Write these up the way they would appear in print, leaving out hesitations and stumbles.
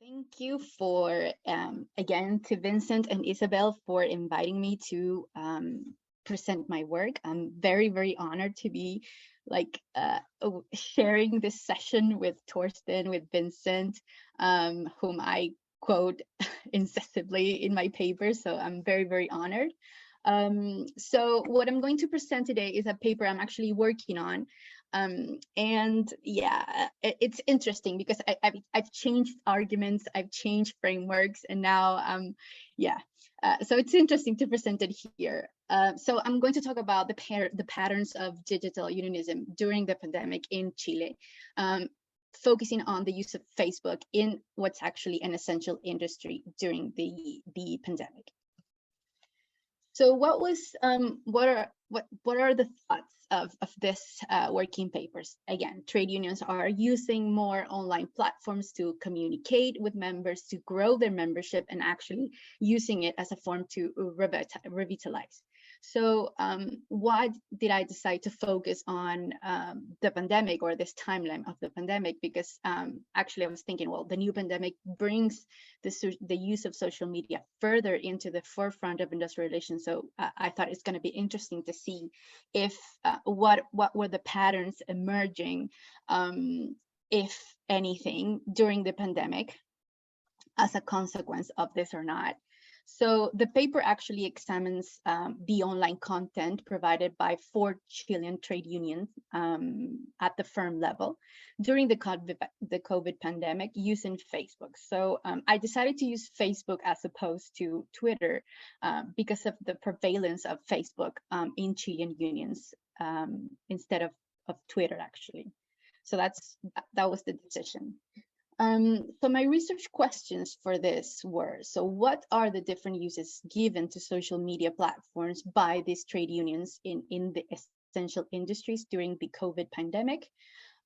Thank you for, again, to Vincent and Isabel for inviting me to present my work. I'm very, very honored to be sharing this session with Torsten, with Vincent, whom I quote incessantly in my paper. So I'm very, very honored. So what I'm going to present today is a paper I'm actually working on. And yeah, it's interesting because I've changed arguments, I've changed frameworks, and now yeah. So it's interesting to present it here. So I'm going to talk about the patterns of digital unionism during the pandemic in Chile, focusing on the use of Facebook in what's actually an essential industry during the pandemic. So what are the thoughts of this working papers? Again, trade unions are using more online platforms to communicate with members, to grow their membership, and actually using it as a form to revitalize. So why did I decide to focus on the pandemic, or this timeline of the pandemic? Because actually I was thinking, well, the new pandemic brings the use of social media further into the forefront of industrial relations. So I thought it's going to be interesting to see if what were the patterns emerging, if anything, during the pandemic as a consequence of this or not. So the paper actually examines the online content provided by 4 Chilean trade unions at the firm level during the COVID pandemic using Facebook. So I decided to use Facebook as opposed to Twitter because of the prevalence of Facebook in Chilean unions instead of Twitter, actually. So that was the decision. So my research questions for this were, so what are the different uses given to social media platforms by these trade unions in the essential industries during the COVID pandemic?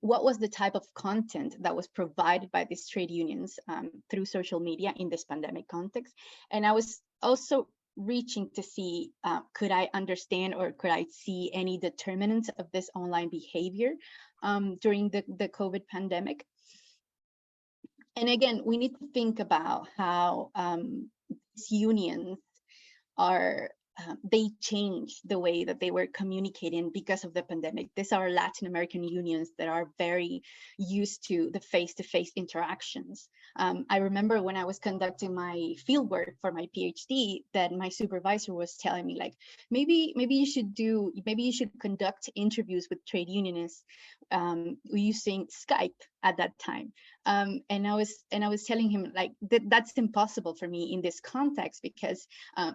What was the type of content that was provided by these trade unions through social media in this pandemic context? And I was also reaching to see, could I understand or could I see any determinants of this online behavior during the COVID pandemic? And again, we need to think about how these unions are, they changed the way that they were communicating because of the pandemic. These are Latin American unions that are very used to the face-to-face interactions. I remember when I was conducting my fieldwork for my PhD, that my supervisor was telling me, like, maybe you should conduct interviews with trade unionists using Skype at that time. And I was telling him, like, that's impossible for me in this context, because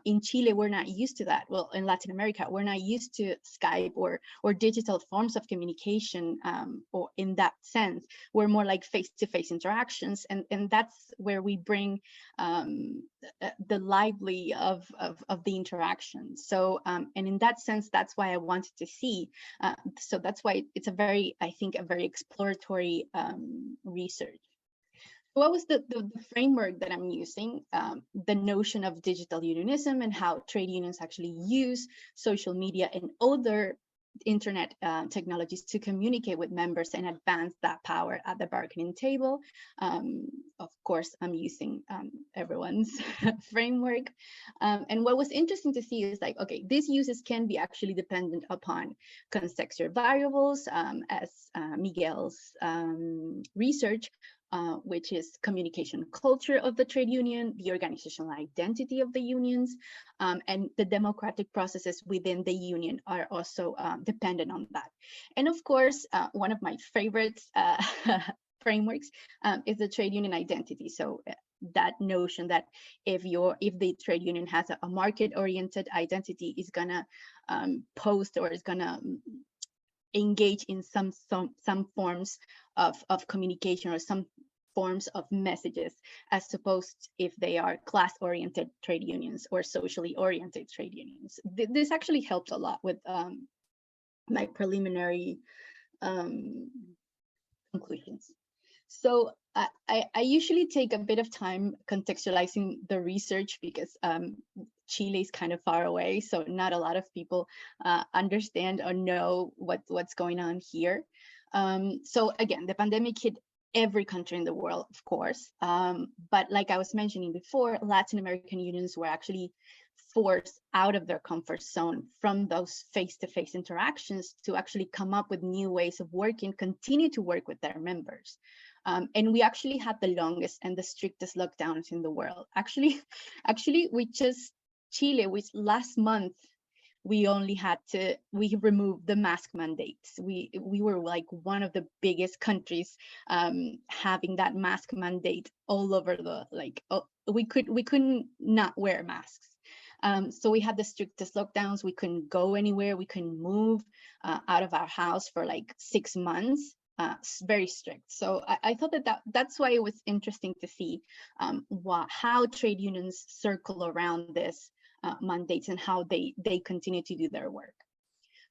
in Chile we're not used to that. Well, in Latin America we're not used to Skype or digital forms of communication, or in that sense we're more like face-to-face interactions, and that's where we bring the lively of the interaction. So and in that sense, that's why I wanted to see. So that's why it's I think a very exploratory research. What was the framework that I'm using? The notion of digital unionism and how trade unions actually use social media and other internet technologies to communicate with members and advance that power at the bargaining table. Of course, I'm using everyone's framework. And what was interesting to see is, like, okay, these uses can be actually dependent upon contextual variables, as Miguel's research, which is communication culture of the trade union, the organizational identity of the unions, and the democratic processes within the union are also dependent on that. And of course, one of my favorite frameworks is the trade union identity. So that notion that if the trade union has a market-oriented identity, is gonna post or is gonna engage in some forms of communication or some forms of messages, as opposed if they are class-oriented trade unions or socially oriented trade unions. This actually helped a lot with my preliminary conclusions. So I usually take a bit of time contextualizing the research, because Chile is kind of far away, so not a lot of people understand or know what's going on here. So again, the pandemic hit every country in the world, of course. But like I was mentioning before, Latin American unions were actually forced out of their comfort zone from those face-to-face interactions to actually come up with new ways of working, continue to work with their members. And we actually had the longest and the strictest lockdowns in the world. Actually, we just, Chile, which last month, we removed the mask mandates. We were like one of the biggest countries having that mask mandate all over the, like, oh, we couldn't not wear masks. So we had the strictest lockdowns. We couldn't go anywhere. We couldn't move out of our house for like 6 months. Very strict. So I thought that's why it was interesting to see how trade unions circle around this mandates and how they continue to do their work.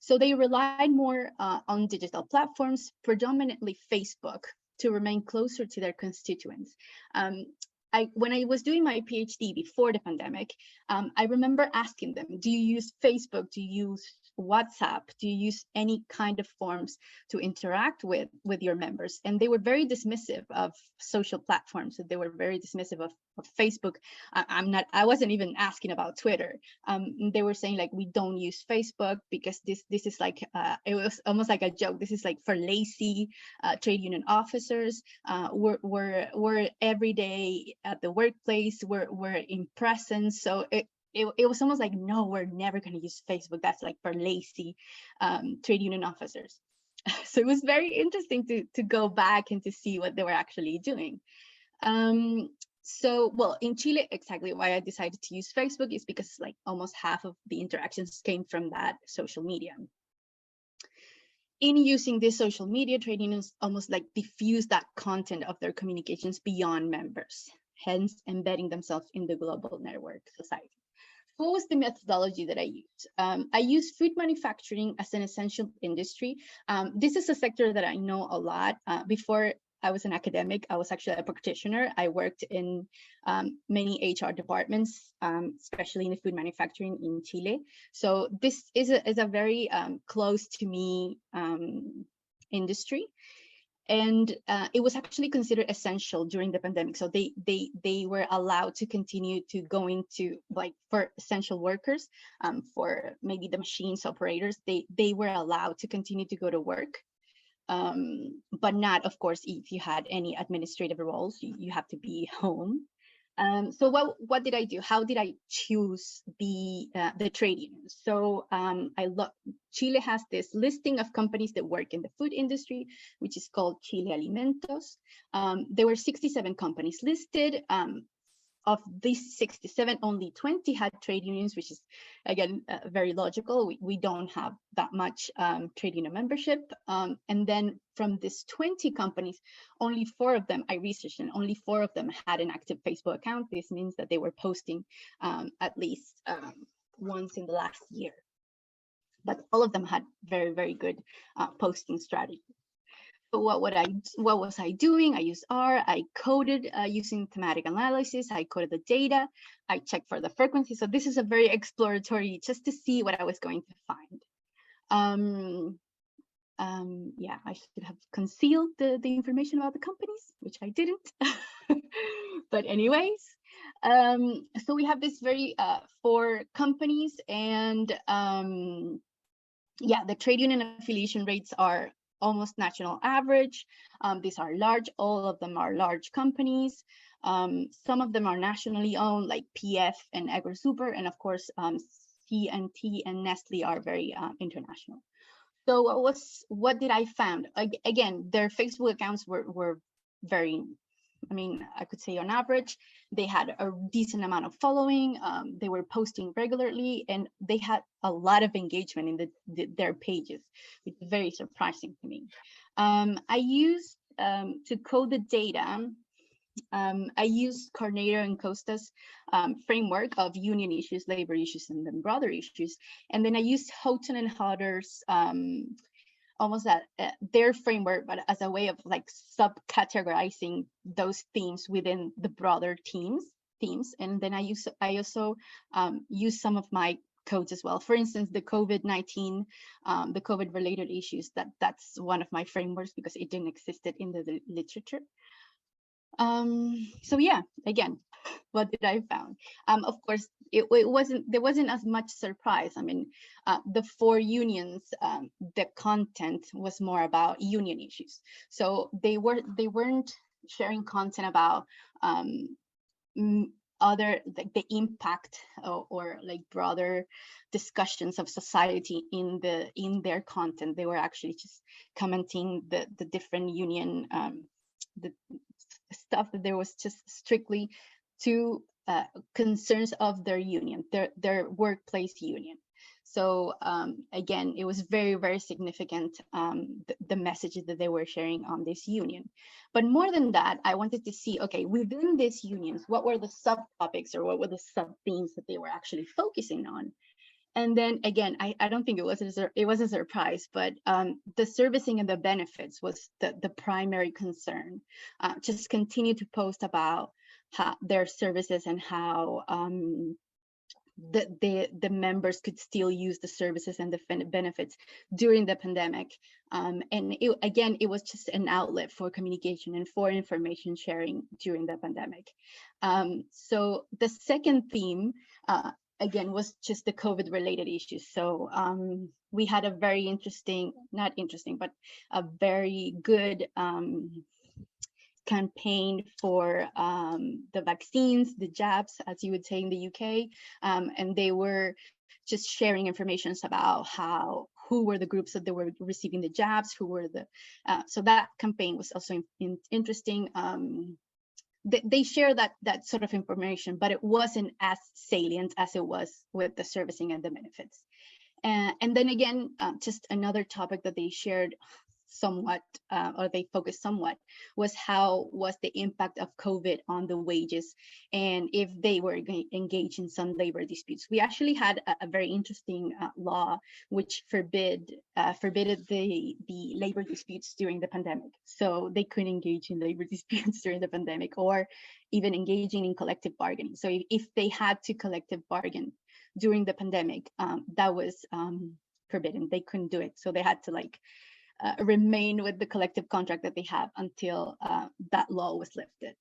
So they relied more on digital platforms, predominantly Facebook, to remain closer to their constituents. When I was doing my PhD before the pandemic, I remember asking them, do you use Facebook? Do you use WhatsApp? Do you use any kind of forms to interact with your members? And they were very dismissive of social platforms. So they were very dismissive of Facebook. I wasn't even asking about Twitter. They were saying like, we don't use Facebook because this is like, it was almost like a joke. This is like for lazy trade union officers. We're every day at the workplace. We're in presence. So it was almost like, no, we're never going to use Facebook. That's like for lazy trade union officers. So it was very interesting to go back and to see what they were actually doing. So, well, in Chile, exactly why I decided to use Facebook is because like almost half of the interactions came from that social media. In using this social media, trade unions almost like diffuse that content of their communications beyond members, hence embedding themselves in the global network society. What was the methodology that I used? I used food manufacturing as an essential industry. This is a sector that I know a lot. Before I was an academic, I was actually a practitioner. I worked in many HR departments, especially in the food manufacturing in Chile. So this is a very close to me industry. And it was actually considered essential during the pandemic. So they were allowed to continue to go into, like, for essential workers, for maybe the machines operators, they were allowed to continue to go to work. But not, of course, if you had any administrative roles, you have to be home. So what did I do? How did I choose the trade unions? So Chile has this listing of companies that work in the food industry, which is called Chile Alimentos. There were 67 companies listed. Of these 67, only 20 had trade unions, which is, again, very logical. We don't have that much trade union membership. And then from these 20 companies, only 4 of them, I researched, and only 4 of them had an active Facebook account. This means that they were posting at least once in the last year. But all of them had very, very good posting strategy. So what was I doing? I used R. I coded using thematic analysis. I coded the data. I checked for the frequency. So this is a very exploratory, just to see what I was going to find. Yeah, I should have concealed the information about the companies, which I didn't. But anyways, so we have this very 4 companies, and yeah, the trade union affiliation rates are almost national average. These are large, all of them are large companies. Some of them are nationally owned, like PF and AgroSuper, and of course, C&T and Nestle are very international. So what did I find? Again, their Facebook accounts were very, I mean, I could say on average, they had a decent amount of following. They were posting regularly, and they had a lot of engagement in their pages, which is very surprising to me. I used to code the data. I used Carneiro and Costa's framework of union issues, labor issues, and then broader issues. And then I used Houghton and Hodder's almost their framework, but as a way of like subcategorizing those themes within the broader themes. And then I also use some of my codes as well. For instance, the COVID-19, the COVID related issues, that's one of my frameworks because it didn't exist in the literature. So yeah, again, what did I found? Of course, there wasn't as much surprise. I mean, the 4 unions, the content was more about union issues. So they weren't sharing content about other the impact or like broader discussions of society in their content. They were actually just commenting the different union the stuff that there was just strictly to concerns of their union, their workplace union. So again, it was very, very significant, the messages that they were sharing on this union. But more than that, I wanted to see, okay, within these unions, what were the subtopics or what were the sub-themes that they were actually focusing on? And then again, I don't think it was a surprise, but the servicing and the benefits was the primary concern. Just continue to post about their services and how the members could still use the services and the benefits during the pandemic. And again, it was just an outlet for communication and for information sharing during the pandemic. So the second theme, again, was just the COVID related issues. So we had a very interesting, not interesting, but a very good campaign for the vaccines, the jabs, as you would say in the UK. And they were just sharing information about who were the groups that they were receiving the jabs, who were the, so that campaign was also interesting. They share that sort of information, but it wasn't as salient as it was with the servicing and the benefits. And then again, just another topic that they shared somewhat, or they focused somewhat, was how was the impact of COVID on the wages and if they were engaged in some labor disputes. We actually had a very interesting law which forbidden the labor disputes during the pandemic. So they couldn't engage in labor disputes during the pandemic or even engaging in collective bargaining. So if they had to collective bargain during the pandemic, that was forbidden. They couldn't do it. So they had to remain with the collective contract that they have until that law was lifted.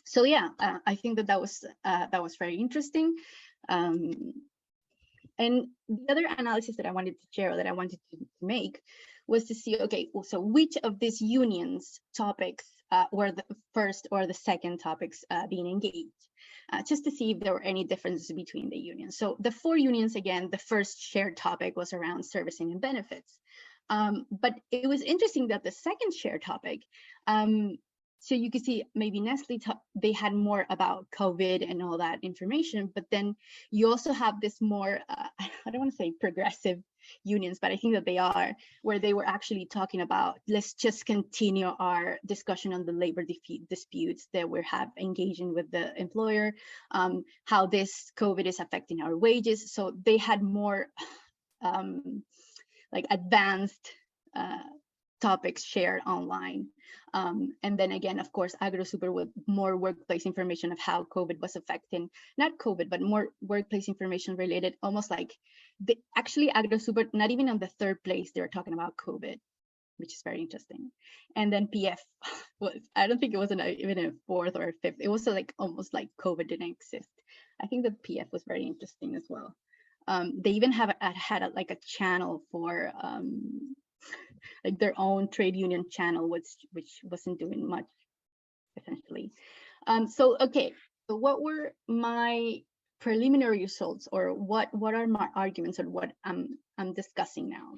So yeah, I think that was very interesting. And the other analysis that I wanted to share, that I wanted to make, was to see, okay, so which of these unions topics were the first or the second topics being engaged, just to see if there were any differences between the unions. So the 4 unions, again, the first shared topic was around servicing and benefits. But it was interesting that the second shared topic, so you could see maybe Nestle, they had more about COVID and all that information, but then you also have this more, I don't want to say progressive unions, but I think that they are, where they were actually talking about, let's just continue our discussion on the labor disputes that we're engaging with the employer, how this COVID is affecting our wages. So they had more advanced topics shared online. And then again, of course, AgroSuper with more workplace information of how COVID was affecting, not COVID, but more workplace information related, almost like actually AgroSuper, not even on the 3rd place, they were talking about COVID, which is very interesting. And then PF was, I don't think it was even a 4th or a 5th. It was almost like COVID didn't exist. I think that PF was very interesting as well. They even had a channel for their own trade union channel, which wasn't doing much, essentially. So okay, so what were my preliminary results, or what are my arguments, or what I'm discussing now?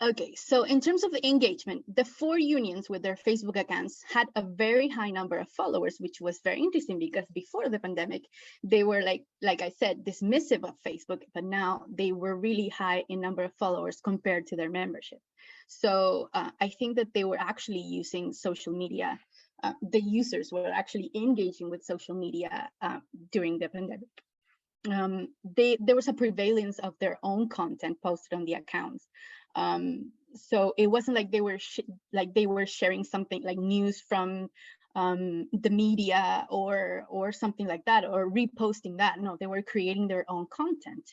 Okay, so in terms of the engagement, the 4 unions with their Facebook accounts had a very high number of followers, which was very interesting because before the pandemic, they were like I said, dismissive of Facebook, but now they were really high in number of followers compared to their membership. So I think that they were actually using social media. The users were actually engaging with social media during the pandemic. There was a prevalence of their own content posted on the accounts. So it wasn't like they were sharing something like news from the media or something like that, or reposting that. No, they were creating their own content.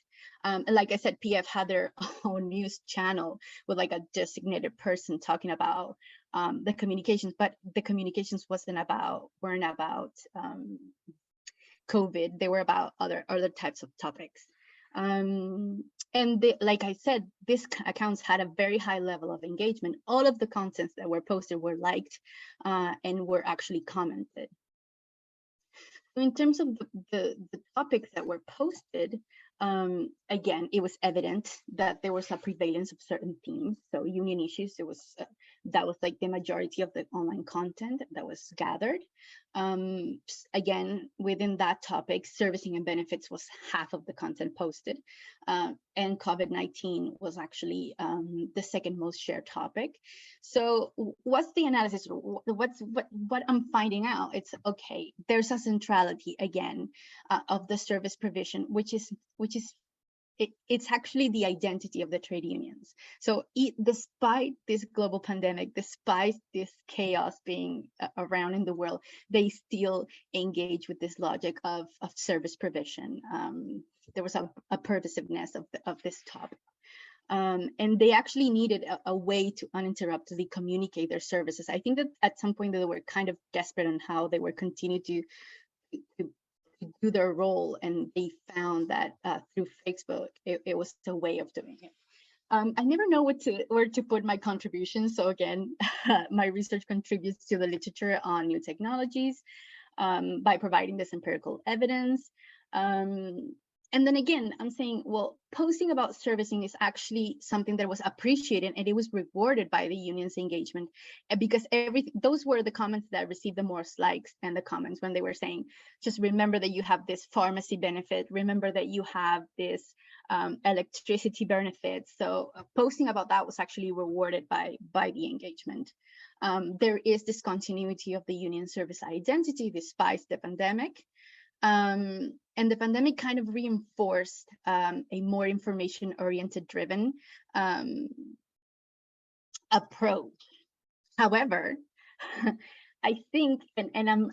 And like I said, PF had their own news channel with like a designated person talking about the communications, but the communications weren't about COVID. They were about other types of topics. And like I said, these accounts had a very high level of engagement. All of the contents that were posted were liked and were actually commented. So in terms of the topics that were posted, again, it was evident that there was a prevalence of certain themes. So union issues, that was like the majority of the online content that was gathered. Again, within that topic, servicing and benefits was half of the content posted, and COVID-19 was actually the second most shared topic. So what's the analysis? What I'm finding out? It's okay. There's a centrality again of the service provision, which is it's actually the identity of the trade unions. So despite this global pandemic, despite this chaos being around in the world, they still engage with this logic of service provision. There was a pervasiveness of this topic. And they actually needed a way to uninterruptedly communicate their services. I think that at some point they were kind of desperate on how they were continuing to do their role, and they found that through Facebook, it was a way of doing it. I never know where to put my contributions. So again, my research contributes to the literature on new technologies by providing this empirical evidence. And then again, I'm saying, well, posting about servicing is actually something that was appreciated and it was rewarded by the union's engagement, because those were the comments that received the most likes, and the comments when they were saying, just remember that you have this pharmacy benefit, remember that you have this electricity benefit. So posting about that was actually rewarded by the engagement. There is this continuity of the union service identity despite the pandemic. And the pandemic kind of reinforced a more information-oriented driven approach. However, I think, and I'm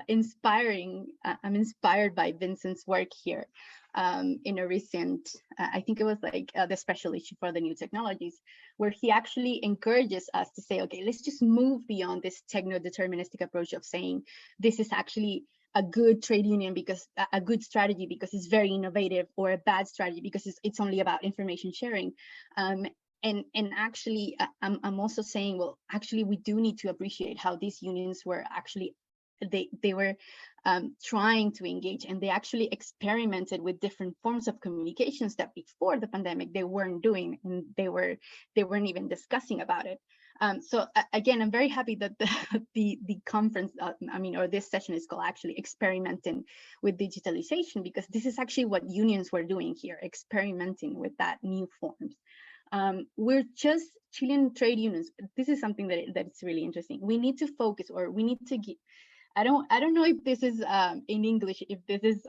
inspired by Vincent's work here in a recent, I think it was like the special issue for the new technologies, where he actually encourages us to say, okay, let's just move beyond this techno-deterministic approach of saying this is actually a good trade union because a good strategy because it's very innovative, or a bad strategy because it's only about information sharing. And actually, I'm also saying, well, actually, we do need to appreciate how these unions were actually, they were trying to engage, and they actually experimented with different forms of communications that before the pandemic they weren't doing, and they weren't even discussing about it. So again, I'm very happy that the conference, or this session is called actually experimenting with digitalization, because this is actually what unions were doing here, experimenting with that new forms. We're just Chilean trade unions. This is something that's really interesting. We need to focus, or we need to get, I don't know if this is in English, if this is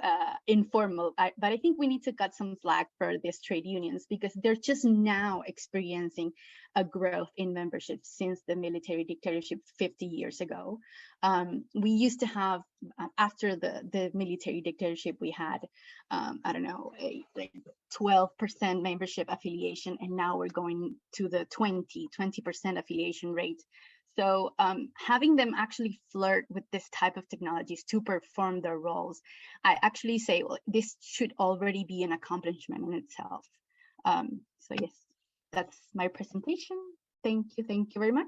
informal, but I think we need to cut some slack for these trade unions, because they're just now experiencing a growth in membership since the military dictatorship 50 years ago. We used to have, after the military dictatorship, we had, I don't know, like 12% membership affiliation, and now we're going to the 20% affiliation rate. So having them actually flirt with this type of technologies to perform their roles, I actually say, well, this should already be an accomplishment in itself. So yes, that's my presentation. Thank you very much.